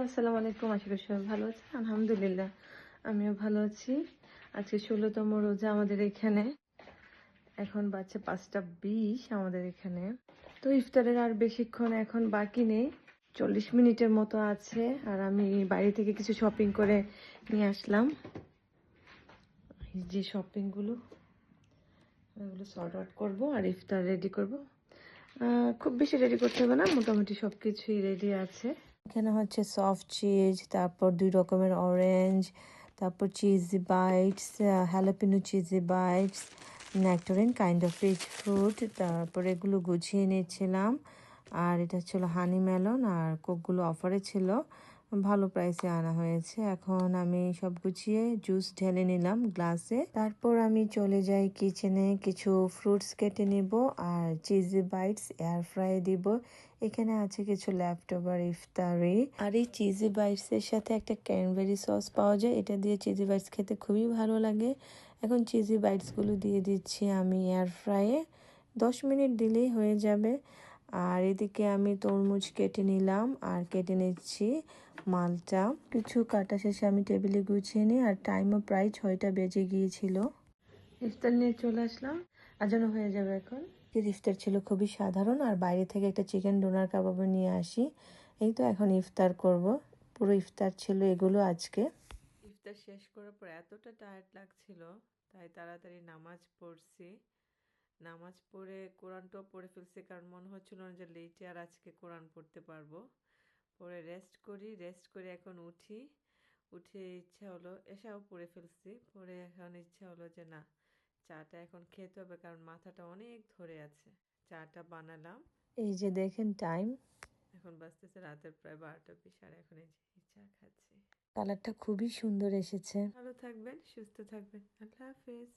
আসসালামু আলাইকুম। আশা করি সবাই ভালো আছেন। আলহামদুলিল্লাহ আমিও ভালো আছি। আজকে 16তম রোজা আমাদের এখানে। এখন বাজছে 5টা 20 আমাদের এখানে। তো ইফতারের আর বেশিক্ষণ এখন বাকি নেই, 40 মিনিটের মতো আছে। আর আমি বাইরে থেকে কিছু শপিং করে নিয়ে আসলাম। এই যে শপিংগুলো, এগুলো সর্ট আউট করবো আর ইফতার রেডি করব। খুব বেশি রেডি করতে হবে না, মোটামুটি সব কিছুই রেডি আছে। এখানে হচ্ছে সফট চিজ, তারপর 2 রকমের অরেঞ্জ, তারপর cheesy bites, jalapeno cheesy bites, nectarine kind of rich fruit. তারপর এগুলো গুছিয়ে নিচ্ছিলাম। আর এটা ছিল হানি মেলন, আর কোকগুলো অফারে ছিল, ভালো প্রাইসে আনা হয়েছে। এখন আমি সব গুছিয়ে জুস ঢেলে নিলাম গ্লাসে। তারপর আমি চলে যাই কিচেনে, কিছু ফ্রুটস কেটে নিব আর চিজি বাইটস এয়ার ফ্রাই দিব। এখানে আছে কিছু লেফটওভার ইফতারি। আর এই চিজি বাইটস এর সাথে একটা ক্যানবেরি সস পাওয়া যায়, এটা দিয়ে চিজি বাইটস খেতে খুবই ভালো লাগে। এখন চিজি বাইটস গুলো দিয়ে দিচ্ছি আমি এয়ার ফ্রাইয়ে, 10 মিনিট দিলেই হয়ে যাবে। আর এদিকে আমি তরমুজ কেটে নিলাম আর কেটে নিচ্ছি মালটা। কিছু কাটা শেষে আমি টেবিলে গুছিয়ে নিই, আর টাইমও প্রায় 6টা বেজে গিয়েছিল। ইফতার নিয়ে চলে আসলাম, আজানো হয়ে যাবে এখন। ইফতার ছিল খুবই সাধারণ, আর বাইরে থেকে একটা চিকেন ডোনার কাবাবও নিয়ে আসি। এই তো এখন ইফতার করব। পুরো ইফতার ছিল এগুলো আজকে। ইফতার শেষ করার পর এতটা টায়ার্ড লাগছিল, তাই তাড়াতাড়ি নামাজ পড়ছি। নামাজ পড়ে কোরআনটাও পড়ে ফেলছি, কারণ মনে হচ্ছিল না যে লেটে আর আজকে কোরআন পড়তে পারবো। পরে রেস্ট করে এখন উঠে ইচ্ছা হলো, এসাও পড়ে ফেলছি। পরে এখন ইচ্ছা হলো যে না, চাটা এখন খেতে হবে, কারণ মাথাটা অনেক ধরে আছে। চাটা বানালাম। এই যে দেখেন টাইম, এখন বাজতেছে রাতের প্রায় 12টা 20, আর এখন এই যে চা খাচ্ছি। কালারটা খুবই সুন্দর এসেছে। ভালো থাকবেন, সুস্থ থাকবেন। আল্লাহ হাফেজ।